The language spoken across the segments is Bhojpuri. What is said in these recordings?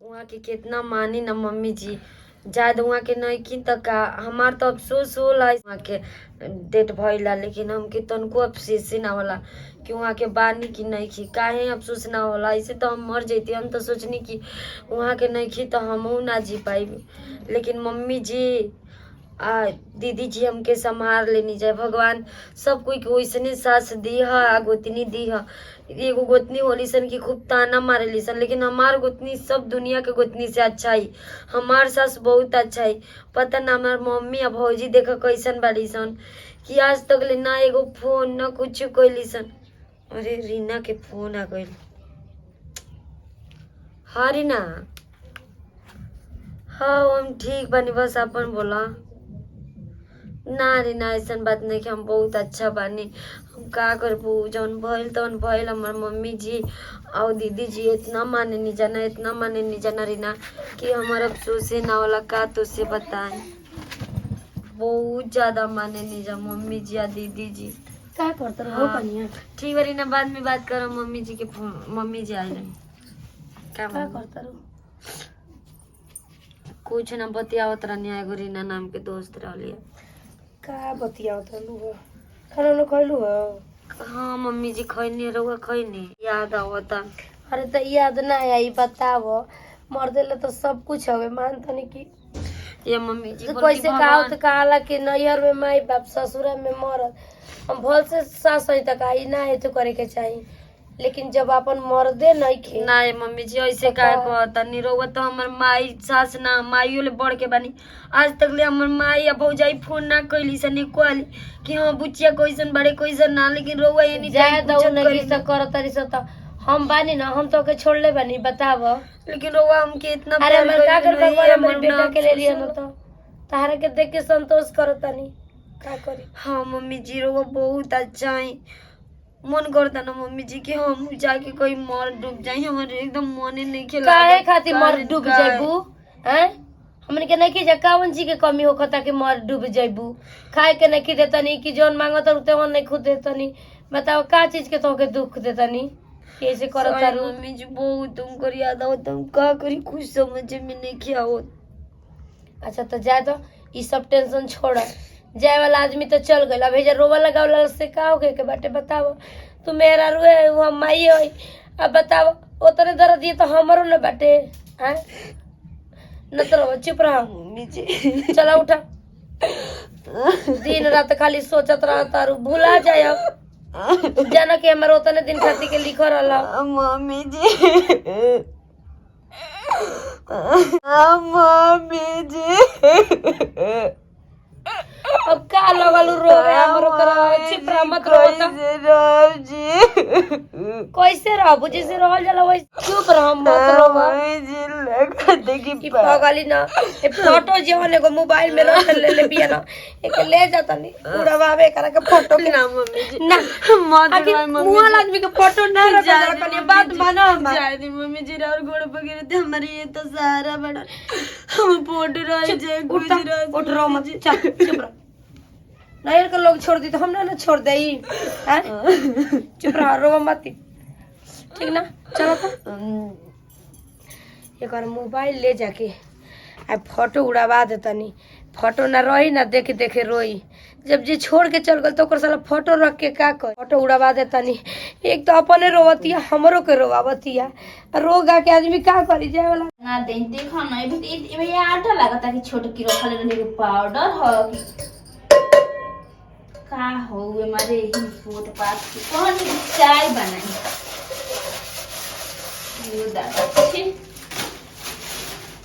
वहाँ के कितना मानी ना मम्मी जी, जायद वहाँ के नइखिन त का हमार तो अफसोस होला वहाँ के डेट भइला, लेकिन हमके तनको अफसोस ना होला कि वहाँ के बानी की नइखी। काहे अफसोस ना होला, ऐसे तो हम मर जैती। हम तो सोचनी कि वहाँ के नइखी तो हमहू ना जी पाई, लेकिन मम्मी जी दीदी जी हमके संभाल लेनी जाए। भगवान सब कोई के वैसने सास दी है, गोतनी दी है। एगो गोतनी होली सन की खूब ताना मारेली सन, लेकिन हमार गोतनी सब दुनिया के गोतनी से अच्छा ही। हमार सास बहुत अच्छा ही। पता ना हमार मम्मी और भौजी देखा कैसन बाड़ी सन कि आज तक ले ना एगो फोन ना कुछ कैली सन। अरे रीना के फोन आ गइल। हाँ रीना, हाँ हम ठीक बानी, बस अपन बोला। ना रीना ऐसा बात नहीं कि हम बहुत अच्छा बानी। हम का करबू, जौन भइल तौन भइल। हमार मम्मी जी और दीदी जी इतना माने नहीं जाना, इतना माने नहीं जाना रीना कि हमारा अफसोस ना होला। का तो से बताएं, बहुत ज्यादा माने नहीं जा मम्मी जी या दीदी जी। का करते रहो कनिया? ठीक है रीना, बाद में बात करो। मम्मी जी के फोन, मम्मी जी आ जाए। का करते रहो? कुछ ना बतियावत रहनी, एगो रीना नाम के दोस्त रहली। का बतियावत रहलू? खाना न खइलू हो? हाँ मम्मी जी खैनी, रहुआ खैनी, याद आवता। अरे तो याद ना आई, बतावो। मर्दे ले तो सब कुछ हवे, मान तनी की ये मम्मी जी तो कैसे कहावत कहाला कि नैहर में माई बाप, ससुरा में मरद। हम भल से सास सही तक आई ना है तो करे के चाहिए, लेकिन जब अपन मर्दे नहीं खे ना मम्मी जी ऐसे काहे कहता नी। रहुआ तो हमर माई सास ना, माइयो ले बढ़ के बानी। आज तक ले हमर माई या भौजाई फोन ना कैली सन कहली कि हाँ बुचिया कैसन बड़े कैसन ना, लेकिन रहुआ ये नहीं जाए दो नहीं सब करत तरी से तो हम बानी ना, हम तो के छोड़ले बानी, बताव। लेकिन रहुआ हमके इतना अरे हमर का कर भगवान हमर बेटा के ले लिया न तो तारा के देख के संतोष करतानी, का करी। हाँ मम्मी जी रहुआ बहुत अच्छा है। मन करता ना मम्मी जी कि हम जाके कोई मर डूब जाए। हमारे एकदम मने नहीं खेला। काहे खातिर मर डूब जाइबू? हैं हमन के नहीं की जकावन जी के कमी होखता कि मर डूब जाइबू? खाए के नहीं की देतनी कि जोन मांगत तेवन नहीं खुद देतनी? बताओ का चीज के तोके दुख देतनी? कैसे करत तारू? मम्मी जी बहुत तुमको याद आवत, हम का करी कुछ समझ में नहीं किया हो। अच्छा तो जाए तो ई सब टेंशन छोड़, जाए वाला आदमी तो चल गइल। अब हेजा रोवा लगावला से का होके के बाटे? बताओ। तू मेरा रुए वो माई होई, अब बताओ ओतरे दर्द दिए तो हमरो न बाटे। हैं न तो रहो, चुप रहो मम्मी जी। चला उठा। दिन रात खाली सोचत रह तारू, भूला जाए। अब जाना कि हमारे उतने दिन खातिर के लिखल रहला। मम्मी जी, मम्मी जी अब का लगल रोवे हमरो करा? चुप रह, मत रो। कैसे रहबू? जैसे रहल जाला वैसे चुप रह, मत रो। पगली ना ए फोटो जवन एगो मोबाइल में रख ले बिया ना, एक ले जाता नहीं उड़ावे करा के फोटो के। ना मम्मी जी ना मत आखिर रोए मम्मी मुआ जी। आदमी के फोटो ना रख कनी बात मानो हमार। जाए दी मम्मी जी, और गोड़ पकड़े थे हमारी ये तो सहारा बड़ा। हम फोटो रह जाए गुजरात। उठ रो मत, चल चुप रह। नहर के लोग छोड़ दी तो हम ना छोड़ देई हैं? चुप रह, रो मत, ठीक ना? चलो तो एक और मोबाइल ले जाके आ फोटो उड़ावा देतनी। फोटो ना रही ना देख देखे रोई। जब जी छोड़ के चल गल तो ओकर साला फोटो रख के का कर? फोटो उड़ावा देतनी। एक तो अपने रोवतिया, हमरो के रोवावतिया। रोगा के आदमी का करी? जाए वाला ना देखो ना ये भैया आटा लागता कि छोट की रखले रहने के पाउडर हो कि का हो हमारे ही फूट पात की कौन चाय बनाई ये दादा छी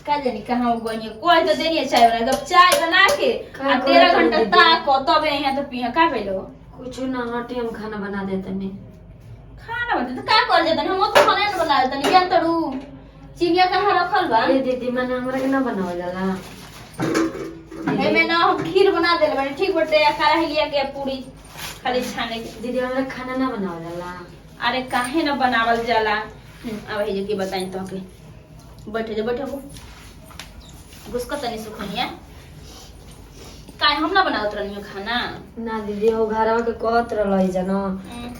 का जानी कहां गई कोई तो देनी चाय बना। जब चाय बना के आ 13 घंटा ताको तबे यहां तो पिया का भेलो? कुछ ना हटे, हम खाना बना देते नहीं। खाना बना तो का कर देतनी? हम तो खाना न बना देतनी। ज्ञान तड़ू चिनिया कहां रखल बा? ये दीदी मैंने हमरा के ना बनावल जाला। एमे ना हम खीर बना देले बानी, ठीक बटे। कढ़ाई लिया के पूरी खाली छाने के। दीदी हमरा खाना ना बनावल जाला। अरे काहे न बनावल जाला? अब हे जे के बताई तो के बैठे जो बैठो घुसको तनी सुखनिया काहे हम ना बनावत रहनी खाना ना दीदी हो घरवा के कहत रहलै जना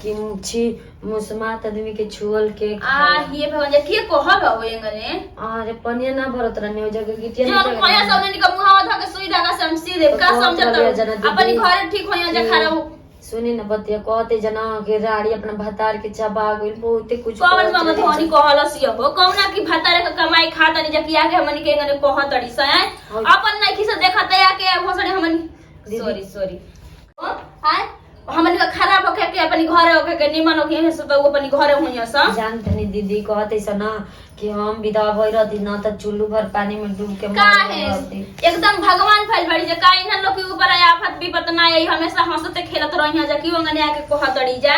कि छी मुसमात आदमी के छुअल के ये भगवान जे के कहब हो एंगने अरे पनिया ना भरत रहनी हो जगह गिटिया जन खया सब ने का मुहावा धा के सुई धागा से हम सी देब का समझत अपनी घरे ठीक होया जे खराब सुनी न बतिया कहते जना के राड़ी अपना भतार के चबा गइल बहुते कुछ कौन मामा धोनी कहलस हो कौना की भतार के कमाई खाता नहीं जकी आके हमनी के एंगने कहतड़ी से अपन नहीं किसे देखत आके भोसड़े हमनी सॉरी आय हमनी का खराब होके के अपनी घरे होके के निमन होके है सब अपनी घरे होइया सब जानते नहीं दीदी कहते से ना कि हम विदा भई रहती ना त चुल्लू भर पानी में डूब के का है एकदम भगवान फैल बड़ी जे का इन्हन लोग के ऊपर आफत विपत ना आई हमेशा हंसते खेलत रहिया जे की ओंगने आके कहतड़ी जा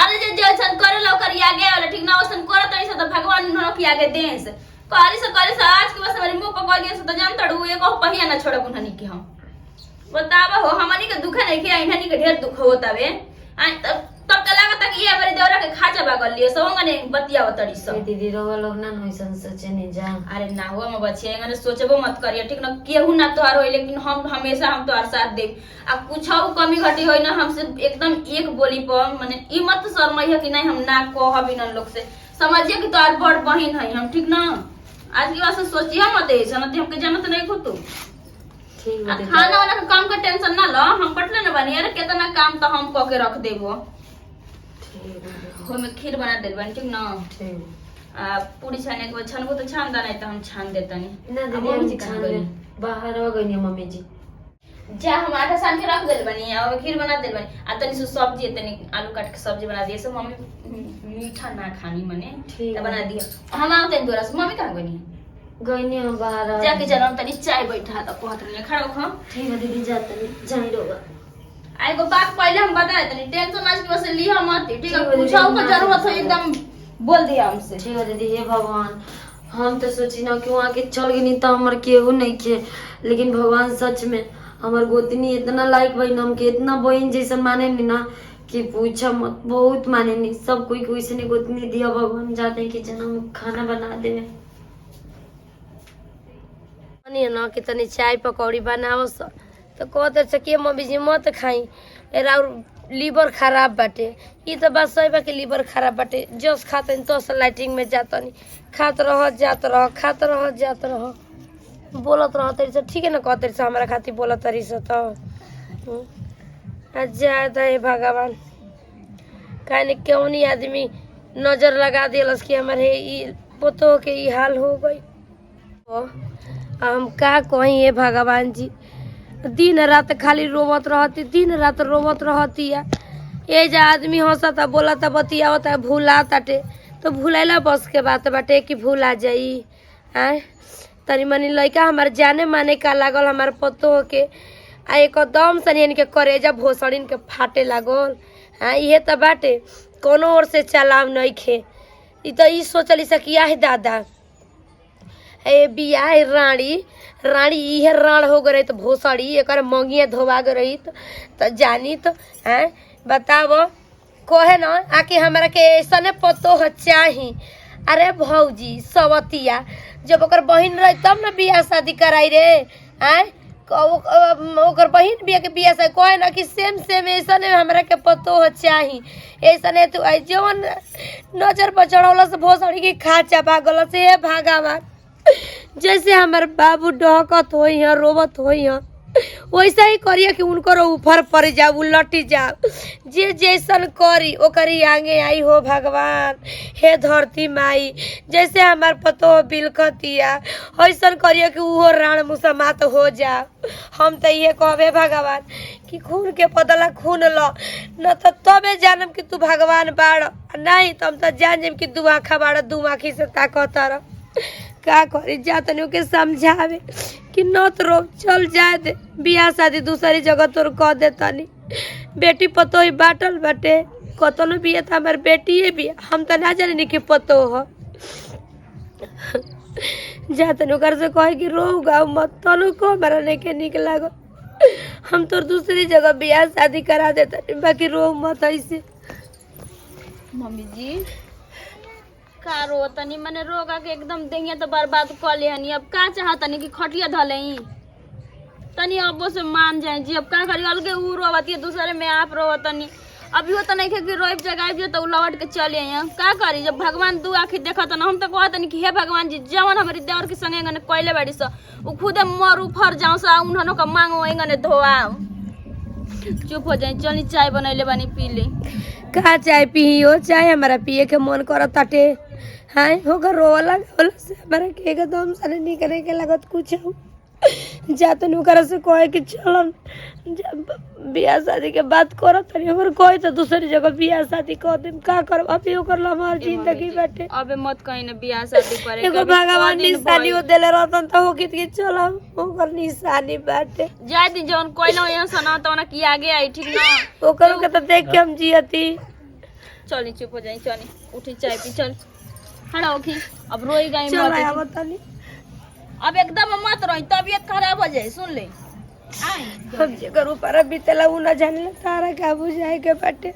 अरे जे जैसन करे लो कर आगे वाला ठीक ना ओसन करत रही से त भगवान इन्हन के आगे देस करे से आज के बस हमारे मुंह पर कह दिए से त जान तड़ू एको पहिया ना छोड़ब उन्हनी के हम बतावा हो हमनी के दुख नहीं के इन्हनी के ढेर दुख होतावे आ तब लागत कि ये हमारे देवरा के खाचा बागल लिए सोंगने बतिया तड़ी सब दीदी रोवा लोग ना नइसन सोचे नहीं जा अरे ना हुआ म बच्चे एंगने सोचबो मत करिए ठीक ना केहू ना तोहार होई लेकिन हम हमेशा हम तोहार साथ देब आ कुछो कमी घटी होई ना हमसे एकदम एक बोली पर माने ई मत शर्माइए कि नहीं हम ना कहब इन लोग से समझिए कि तोहार बड़ बहिन है हम ठीक ना आज की बात से सोचिए मत ऐसा ना हमके जानत नहीं को तू ठीक है खाना वाला के काम का टेंशन ना लो हम पटले ना बनी अरे कितना काम तो हम क के रख देबो में खीर बना देल बन ठीक ना आ पूरी छाने के बाद छानबो तो छान देना तो हम छान देतनी ना दीदी हम जी खान ले बाहर हो गई मम्मी जी जा हम आटा सान के रख देल बनी और खीर बना देल बनी आ तनी सु सब्जी तनी आलू काट के सब्जी बना दिए सब मम्मी मीठा ना खानी मने ठीक बना दिया हम आवते दोरा से मम्मी कहां गनी गईनी हम बाहर जाके चलो तनी चाय बैठा त कहत रही खड़ा खा ठीक है दीदी जाते जाई रोगा आई को बात पहले हम बता देते टेंशन आज की वजह से लिया मत ठीक है पूछो को जरूरत है एकदम बोल दिया हमसे ठीक है दीदी हे भगवान हम तो सोची ना कि वहाँ के चल गई नहीं तो हमार केहू नहीं के लेकिन भगवान सच में हमार गोतनी इतना लाइक बहन हमके इतना बहन जैसा माने नहीं ना कि पूछा मत बहुत माने नहीं सब कोई कोई से गोतनी दिया भगवान जाते हैं कि जन्म खाना बना देवे ना कि तनी चाय पकौड़ी बनाओ तो कहते से के मम्मी जी मत खाई एरा लीवर खराब बाटे ई तो बात सही बा कि लीवर खराब बाटे जस खाते तो लाइटिंग में जातनी खात रह जात रह खात रह जात रह बोलत रह तरी से ठीक है ना कहते से हमारा खातिर बोलत तरी से तो ज्यादा है भगवान काहे क्यों नहीं आदमी नजर लगा दिलस कि हमारे ई पोतो के ई हाल हो गई हम का कहीं है भगवान जी दिन रात खाली रोवत रहती दिन रात रोवत रहती है ये जा आदमी हंसता बोलता बतियावता भूला ताटे तो भूलैला बस के बात बाटे कि भूला जाई आय तनी मनी लड़का हमार जाने माने का लागल हमार पतो के आ एकदम सनियन के करेजा भोसड़िन के फाटे लागल हाँ ये तो बाटे कोनो ओर से चलाव नहीं खे ई तो ई सोचली सकिया है दादा ए बिया रानी रानी इहे राण हो गई तो भोसड़ी एक मंगिया धोवा गई तो जानी तो हैं बताव कहे न आके हमारा के ऐसा पतो हो चाही अरे भौजी सवतिया जब ओकर बहन रही तब न बियाह शादी कराई रे हैं ओकर बहन बिया के बियाह से कहे न कि सेम सेम ऐसा हमरा के पतो हो चाही ऐसा तू आई जवन नजर पर चढ़ौला से भोसड़ी की खा चापा गल से हे भगवान जैसे हमारे बाबू डहकत हो रोवत हो वैसा ही करिए कि उनको ऊपर पड़ जाओ लटी जाओ जे जैसन करी ओकरी आगे आई हो भगवान हे धरती माई जैसे हमार पतो बिलखतिया ऐसन करिए कि वो राण मुसमात हो जाओ हम तो ये कहबे भगवान कि खून के बदला खून लो न तो तबे जानम कि तू भगवान बाड़ नहीं तो हम तो जान जाम कि दू आँखा बाड़ दू आँखी से ताकत रह का करी जा तनी के समझावे कि नत रो चल जाए दे बियाह शादी दूसरी जगह तोर कह दे तनी बेटी पतो ही बाटल बाटे कतनो बिया था हमार बेटी भी हम तो ना जाने कि पतो हो जा तनी कर से कहे कि रो गाँव मत तनु को हमारा नहीं के निक लागो हम तो दूसरी जगह बियाह शादी करा दे तनी बाकी रो मत ऐसे मम्मी जी का रो तनी मने रोगा के एकदम देंगे तो बर्बाद कर ले हनी अब का चाहतनी कि खटिया धलई तनी अबो से मान जाए जी। अब का करी, अलगे ऊ रोवती है, दूसरे में आप रोवतनी। अभी हो तो नहीं कि रोइब जगाइब जो तो लौट के चले यहाँ का करी। जब भगवान दू आखिर देखा तो हम तो कहत नहीं कि हे भगवान जी जवन हमारी देवर के संगे गने कोयले बाड़ी स उ खुदे मरू फर जाऊं सा उन्हनो का मांगो गने धोआओ। चुप हो जाए, चली चाय बनैले बानी पी ले। का चाय पियो, चाय हमारा पिए के मन करत ताटे। हाय होकर रोला से हमारा के एकदम सने निकले के लगत कुछ हो जात नुकर से कहे कि चल जब बियाह शादी के बात करत तनी हमर कोई तो दूसरी जगह बियाह शादी कर देम का करब। अभी ओकर हमार जिंदगी बाटे। अबे मत कहीं ना बियाह शादी करे एगो भगवान निशानी ओ देले रहतन त हो कि चल ओकर निशानी बाटे। जाय दिन जवन कोइलो यहाँ सना तो ना की आगे आई ठीक ना ओकर के त देख के हम जियती। चली चुप हो जाई, चली उठी चाय पी चल। हड़ा ओखी अब रोई गई चल आया मत। बतानी अब एकदम मत रोई, तबीयत खराब हो जाए सुन ले। हम जेकर ऊपर बीतेला उ ना जाने तारा का बुझाए के बाटे।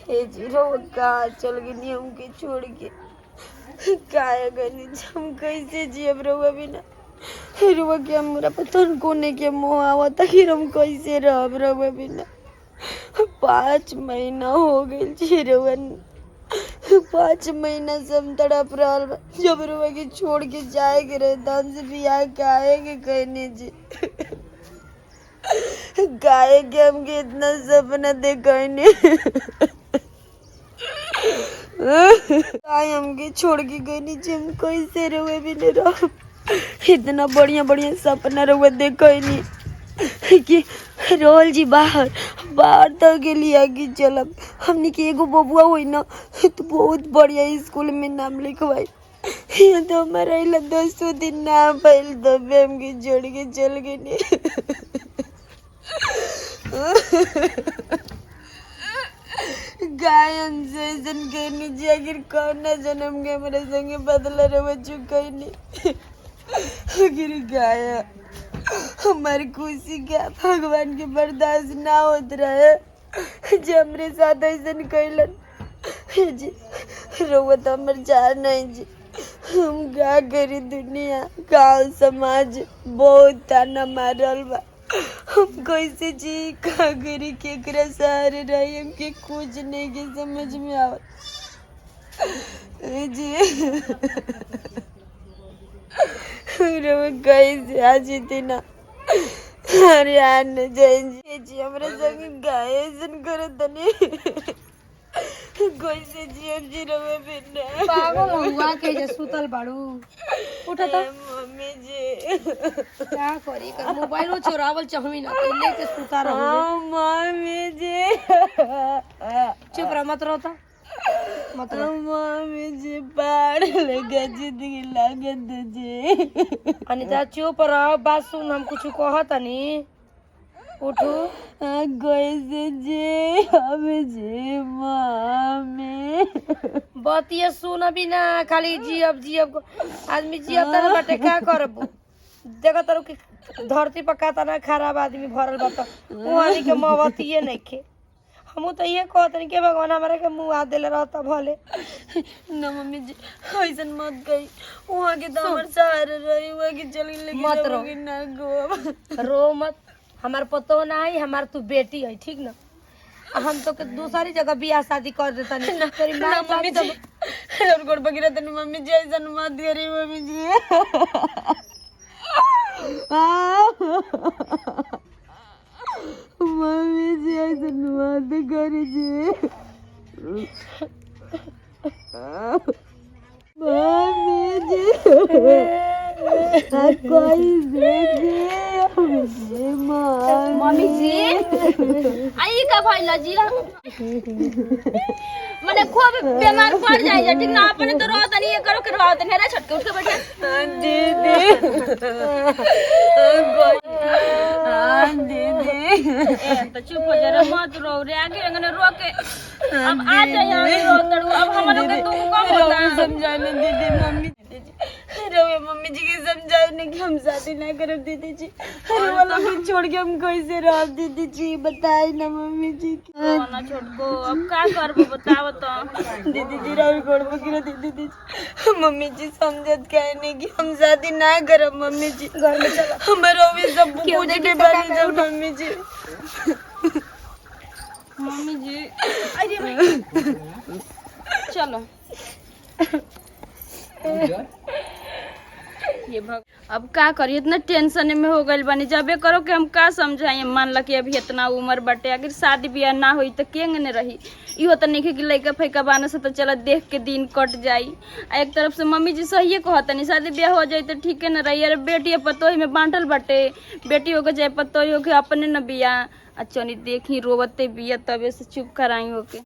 हे जीरो का चल गई हमके छोड़ के काहे गनी हम कैसे जियब रहुआ बिना रुआ के हमरा पतन कोने के मोह आवत कि हम कैसे रहब रहुआ बिना। 5 महीना हो गइल जीरोवा, 5 महीना से हम तड़प रहल बा। जब रुआ के छोड़ के जाए के रहे तब से बियाह काहे के कहने जी काहे के हमके इतना सपना देखने हमके छोड़ के गई जी हम कैसे रहे बिना रह। इतना बढ़िया बढ़िया सपना रहुआ देखनी कि रोल जी बाहर तो के लिए कि चलब हमने के एगो बबुआ हुई ना तो बहुत बढ़िया स्कूल में नाम लिखवाई। यहाँ तो हमारा 10 दिन नाम पहले दबे हमके जोड़ के चल गए। गाय हमसे ऐसन कहनी जी आखिर कौन ना जन्म के हमारे संगे बदला रह चुका ही नहीं। आखिर गाय हमारी खुशी क्या भगवान के बर्दाश्त ना होत रहे जो हमरे साथ ऐसा कैलन जी। रोवा तो हमर चाह नहीं जी, हम क्या करी। दुनिया गाँव समाज बहुत ताना मारल बा। हम कैसे जी का करी केकरा सहारे रही हमके कुछ नहीं के समझ में आवत जी। रोवा कैसे आजी थी ना अरे आन जाए जी हमरा संग गाय ऐसन करत तनी कैसे जियब जी रवे बिना। पागल हुआ के जे सुतल बाड़ू उठा तो मम्मी जी क्या करी कर मोबाइलो चोरावल चाहमी ना तो लेके सुता रहो। मम्मी जी चुप रह मत रहो तो मत रहो। मम्मी जी बाढ़ लगा जिंदगी लागत जी। अनिता चुप रहो, बात सुन हम कुछ कहत नहीं। उठो कैसे जी हमें जी मम्मी बतिया सुन अभी ना, खाली जियब को आदमी जियब तना बाटे का करबू। देखो तारू कि धरती पर का तना खराब आदमी भरल बा वहानी के मवतिये नइखे। हमू तो ये कहत नहीं कि भगवान हमारे के मुँह आ देले रहता भले ना मम्मी जी ऐसा मत गई। वहाँ के तो हमारे सहारे रही वहाँ की चली लेकिन मत रो। ना गो रो मत, हमार पतो ना है, हमार तू बेटी है ठीक ना। हम तो के दूसरी जगह बियाह शादी कर देता नहीं तेरी माँ मम्मी जी और गोड़ बगिरा तनी मम्मी जी ऐसा मत करी मम्मी जी। मम्मी जी ऐसा मत करी जी। मम्मी जी मम्मी जी आई का भइला जी मने खूब बीमार पड़ जाए ठीक ना। अपने तो रोत नहीं करो के रोत नहीं रे छटके उठ के बैठे दीदी तो चुप हो जा मत रो रे आगे अंगने रो के अब आ जाए यहाँ रो तड़ू। अब हम लोग के तू कम होता समझाने दीदी मम्मी रहुए मम्मी जी के समझाए ना कि हम शादी ना करब दीदी जी। अरे वाला को छोड़ के हम कैसे रह दीदी जी, बताए ना मम्मी जी। ना छोटको अब का करबो बताओ तो। दीदी जी रावी गोड़बो गिरा दीदी जी। मम्मी जी समझत काहे नहीं कि हम शादी ना करब मम्मी जी। घर में चलो। हमारा भी सब पूछ के बानी जब मम्मी जी। मम्मी जी अरे चलो ये अब का करी, इतना टेंशन में हो गइल बानी। जबे करो कि हम का समझाई, मान ला कि अभी इतना उम्र बटे, अगर शादी ब्याह ना होई तो केंगे ने रही। इहो तो नहीं कि लइका फैका बाना से तो चला देख के दिन कट जाई। आ एक तरफ से मम्मी जी सही कहतनी शादी ब्याह हो जाई तो ठीक है न रही। अरे बेटी पतोही में बांटल बटे, बेटी हो के चाहे पतोही हो के अपने न बिया। अच्छा नहीं देखी रोवते बिया तबे से चुप कराई होके।